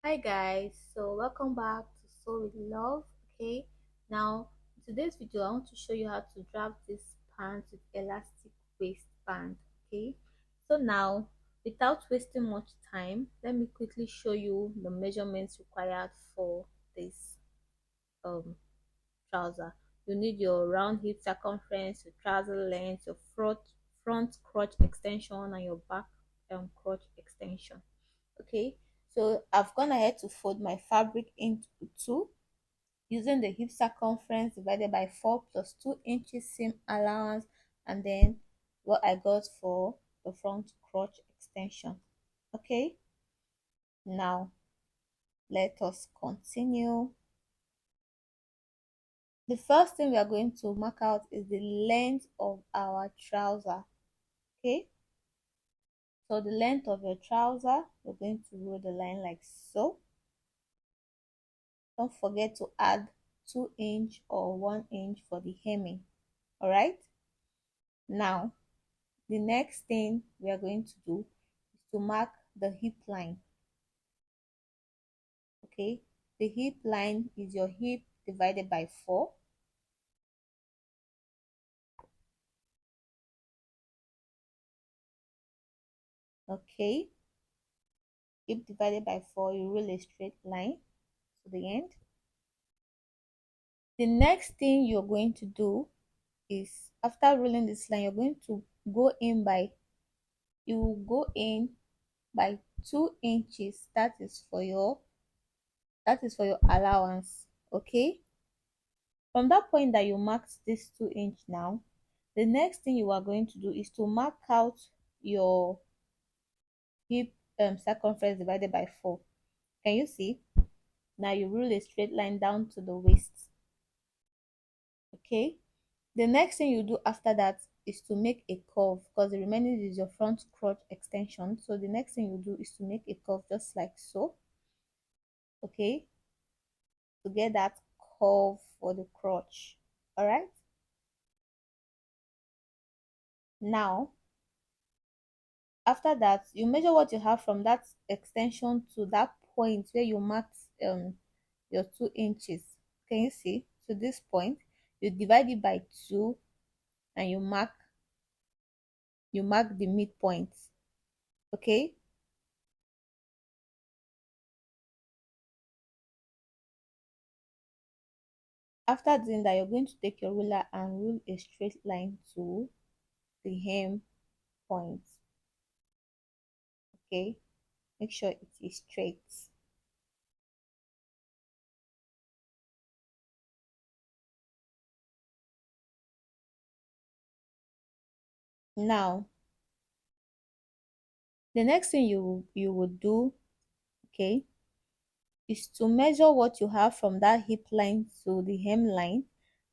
Hi guys, so welcome back to Sew with Love. Okay, now in today's video I want to show you how to draft this pants with elastic waistband. Okay, so now without wasting much time, let me quickly show you the measurements required for this um trouser. You need your round hip circumference, your trouser length, your front crotch extension, and your back crotch extension. Okay, so I've gone ahead to fold my fabric into two using the hip circumference divided by 4 plus 2 inches seam allowance, and then what I got for the front crotch extension. Okay, now let us continue. The first thing we are going to mark out is the length of our trouser. Okay, so the length of your trouser, we're going to roll the line like so. Don't forget to add 2 inch or 1 inch for the hemming. All right, now the next thing we are going to do is to mark the hip line. Okay, the hip line is your hip divided by 4. Okay, hip divided by 4, you roll a straight line to the end. The next thing you're going to do is, after rolling this line, you're going to go in by, you will go in by 2 inches. That is for your allowance. Okay, from that point that you marked this 2 inch, now the next thing you are going to do is to mark out your hip circumference divided by 4. Can you see? Now you rule a straight line down to the waist. Okay, the next thing you do after that is to make a curve, because the remaining is your front crotch extension. So the next thing you do is to make a curve just like so. Okay, to get that curve for the crotch. All right, now after that you measure what you have from that extension to that point where you marked your 2 inches. Can you see? To this point, you divide it by 2 and you mark the midpoint. Okay, after doing that, you're going to take your ruler and rule a straight line to the hem point. Okay, make sure it is straight. Now the next thing you would do, okay, is to measure what you have from that hip line to the hem line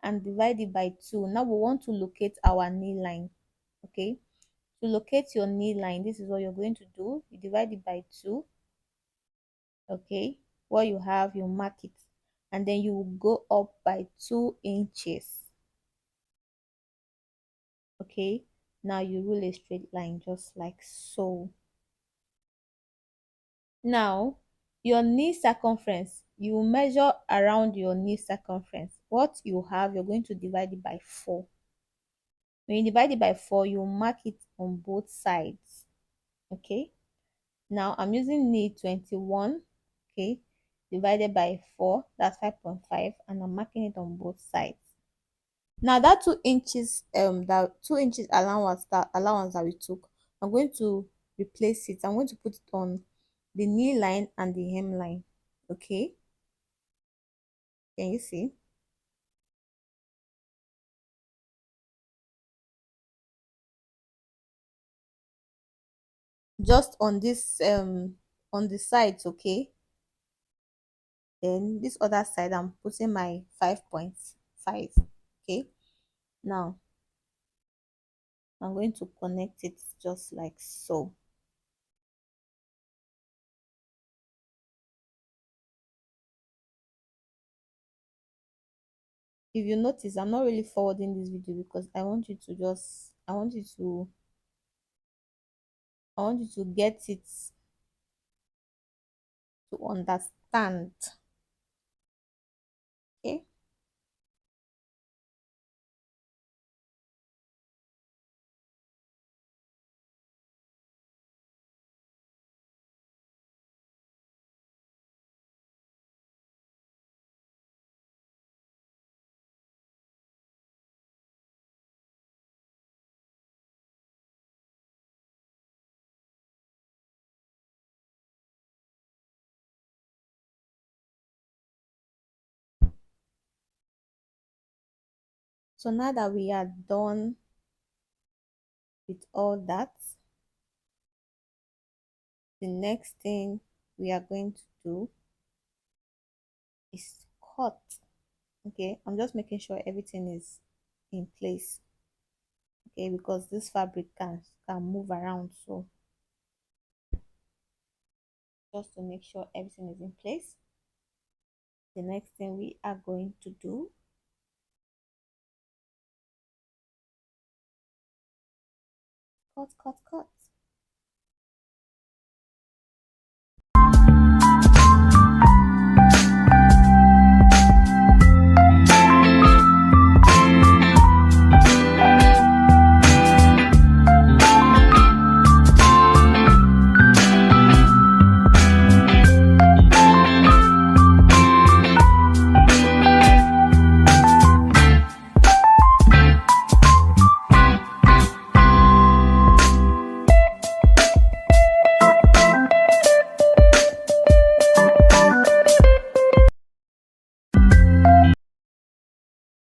and divide it by 2. Now we want to locate our knee line. Okay, to locate your knee line, this is what you're going to do. You divide it by 2. Okay, what you have, you mark it, and then you will go up by 2 inches. Okay, now you rule a straight line just like so. Now your knee circumference, you measure around your knee circumference. What you have, you're going to divide it by 4. When you divide it by 4, you mark it on both sides. Okay, now I'm using knee 21. Okay, divided by 4, that's 5.5, and I'm marking it on both sides. Now that 2 inches allowance that we took, I'm going to replace it. I'm going to put it on the knee line and the hem line. Okay, can you see? Just on this on the sides. Okay, then this other side I'm putting my 5.5. Okay, now I'm going to connect it just like so. If you notice, I'm not really forwarding this video because I want you to get it to understand. Okay. So now that we are done with all that, the next thing we are going to do is cut. Okay, I'm just making sure everything is in place. Okay, because this fabric can move around, so just to make sure everything is in place, the next thing we are going to do, cut.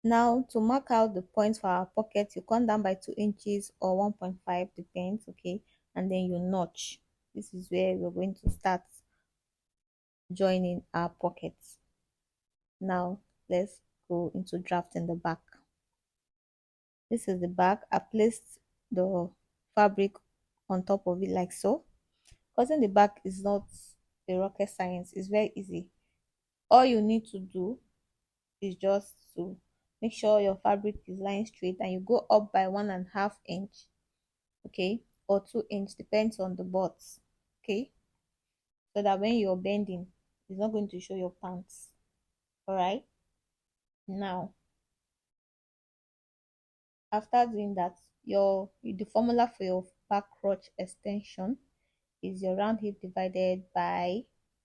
Now to mark out the points for our pocket, you come down by 2 inches or 1.5, depends. Okay, and then you notch. This is where we're going to start joining our pockets. Now let's go into drafting the back. This is the back. I placed the fabric on top of it like so. Cutting the back is not a rocket science, it's very easy. All you need to do is just to make sure your fabric is lying straight and you go up by 1.5 inch, okay, or 2 inch, depends on the butts, okay, so that when you're bending it's not going to show your pants. All right, now after doing that, the formula for your back crotch extension is your round hip divided by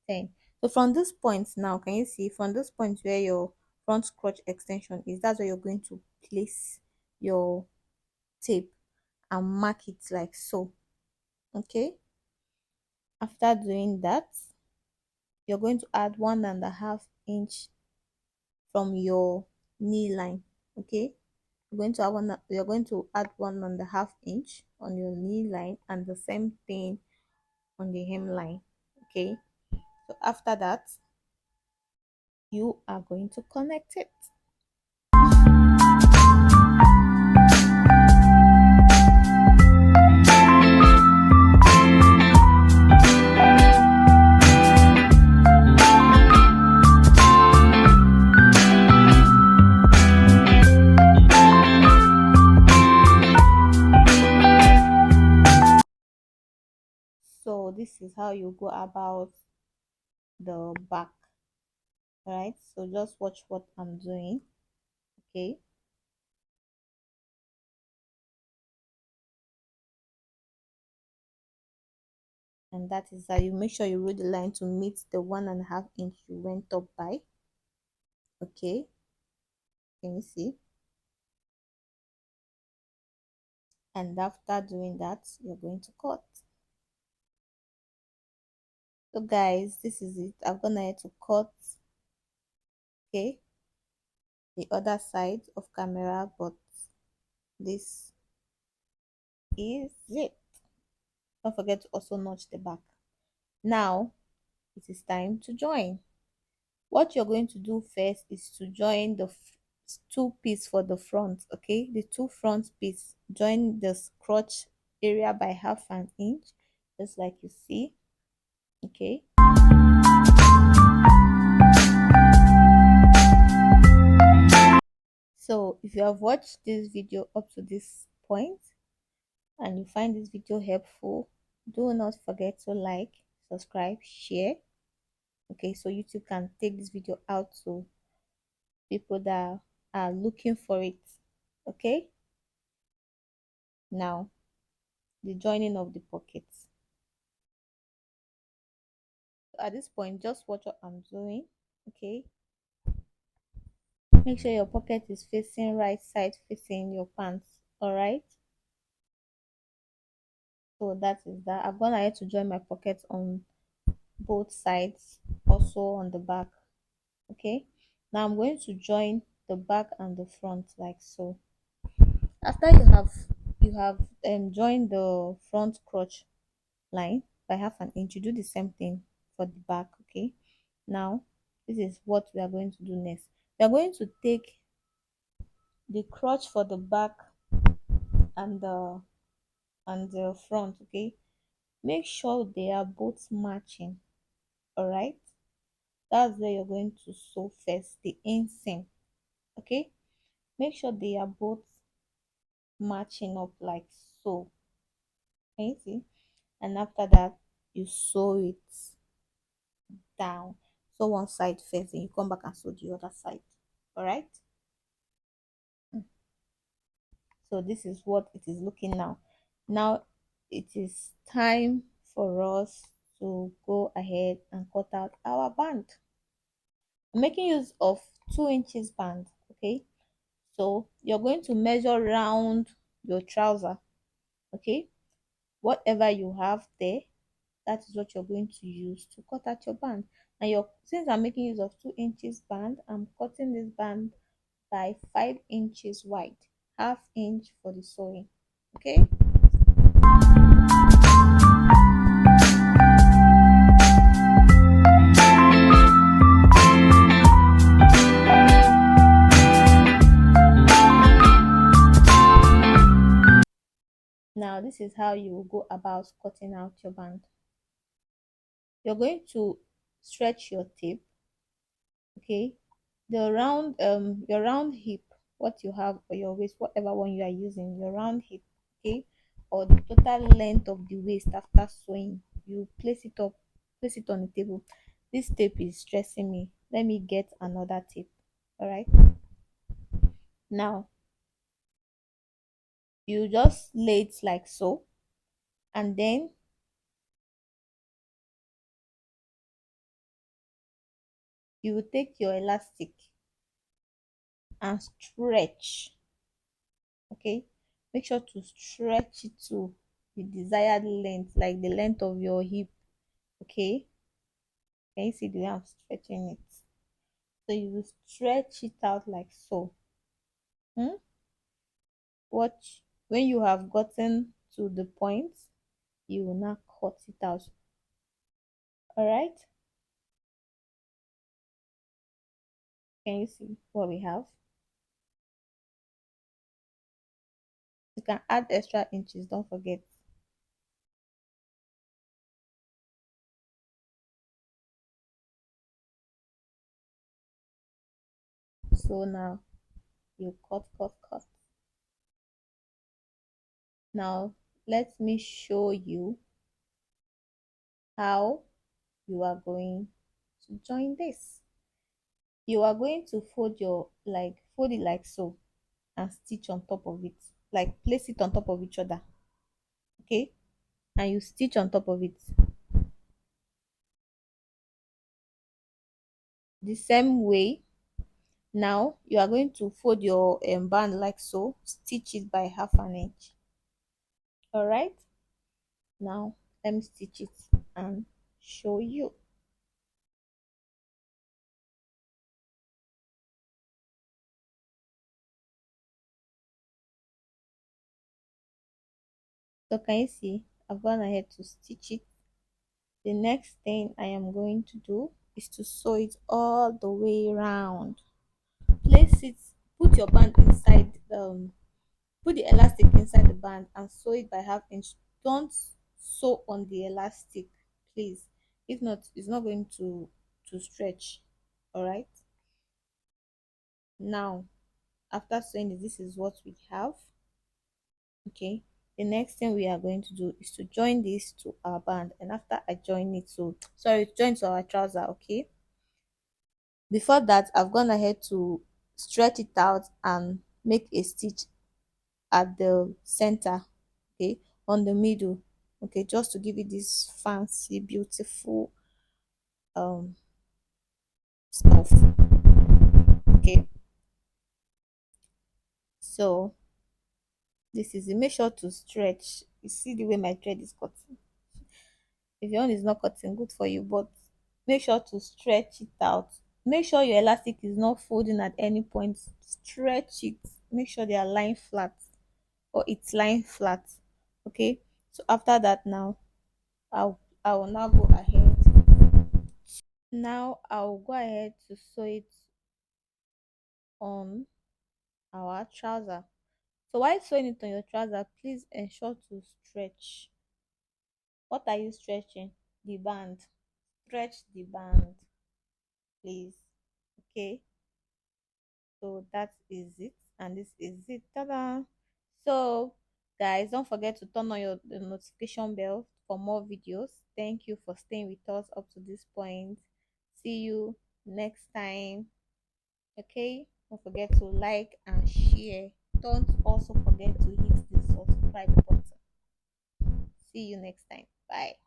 10. So from this point now, can you see from this point where your front crotch extension is, that's where you're going to place your tape and mark it like so. Okay, after doing that, you're going to add 1.5 inch from your knee line. Okay, you're going to add 1.5 inch on your knee line and the same thing on the hemline. Okay, so after that you are going to connect it. So this is how you go about the back. Right, so just watch what I'm doing. Okay, and that is how you make sure you roll the line to meet the 1.5 inch you went up by. Okay, can you see? And after doing that, you're going to cut. So guys, this is it. I'm gonna to cut, okay, the other side of camera, but this is it. Don't forget to also notch the back. Now it is time to join. What you're going to do first is to join the two piece for the front. Okay, the two front piece, join the crotch area by 1/2 inch, just like you see. Okay, so if you have watched this video up to this point and you find this video helpful, do not forget to like, subscribe, share, Okay, so YouTube can take this video out to people that are looking for it. Okay, now the joining of the pockets. At this point, just watch what I'm doing. Okay, make sure your pocket is facing right side, facing your pants. All right, so that is that. I've gone ahead to join my pockets on both sides, also on the back. Okay, now I'm going to join the back and the front like so. After you have joined the front crotch line by half an inch, you do the same thing for the back. Okay, now this is what we are going to do next. We are going to take the crotch for the back and the front. Okay, make sure they are both matching. All right, that's where you're going to sew first, the inseam. Okay, make sure they are both matching up like so. Can you see? And after that, you sew it down. So one side first, and you come back and sew the other side. All right. So this is what it is looking now. Now it is time for us to go ahead and cut out our band. I'm making use of 2 inches band. Okay. So you're going to measure round your trouser. Okay. Whatever you have there, that is what you're going to use to cut out your band. And your since I'm making use of 2 inches band, I'm cutting this band by 5 inches wide, half inch for the sewing. Okay, now this is how you will go about cutting out your band. You're going to stretch your tape. Okay, the round your round hip, what you have for your waist, whatever one you are using, your round hip. Okay, or the total length of the waist after sewing, you place it on the table. This tape is stressing me, let me get another tape. All right, now you just lay it like so, and then you will take your elastic and stretch. Okay, make sure to stretch it to the desired length, like the length of your hip. Okay, can you see the way I'm stretching it? So you will stretch it out like so. Hmm? Watch, when you have gotten to the point, you will now cut it out. All right, can you see what we have? You can add extra inches, don't forget. So now you cut. Now let me show you how you are going to join this. You are going to fold it like so, and stitch on top of it, like place it on top of each other. Okay, and you stitch on top of it the same way. Now you are going to fold your band like so, stitch it by half an inch. All right, now let me stitch it and show you. So can you see I've gone ahead to stitch it. The next thing I am going to do is to sew it all the way around. Place it, put your band inside, put the elastic inside the band and sew it by half inch. Don't sew on the elastic, please. If not, it's not going to stretch. All right, now after sewing it, this is what we have. Okay, the next thing we are going to do is to join this to our band. And after I join it to, sorry, join to our trouser, okay? Before that, I've gone ahead to stretch it out and make a stitch at the center, okay, on the middle, okay, just to give it this fancy, beautiful stuff, okay. So this is it. Make sure to stretch. You see the way my thread is cutting. If your own is not cutting, good for you, but make sure to stretch it out. Make sure your elastic is not folding at any point. Stretch it. Make sure they are lying flat, or it's lying flat, okay. So after that, now I will now go ahead. Now I'll go ahead to sew it on our trouser. So while sewing it on your trouser, please ensure to stretch. What are you stretching? The band. Stretch the band, please. Okay. So that is it, and this is it. Ta-da! So guys, don't forget to turn on your the notification bell for more videos. Thank you for staying with us up to this point. See you next time. Okay, don't forget to like and share. Don't also forget to hit the subscribe button. See you next time. Bye.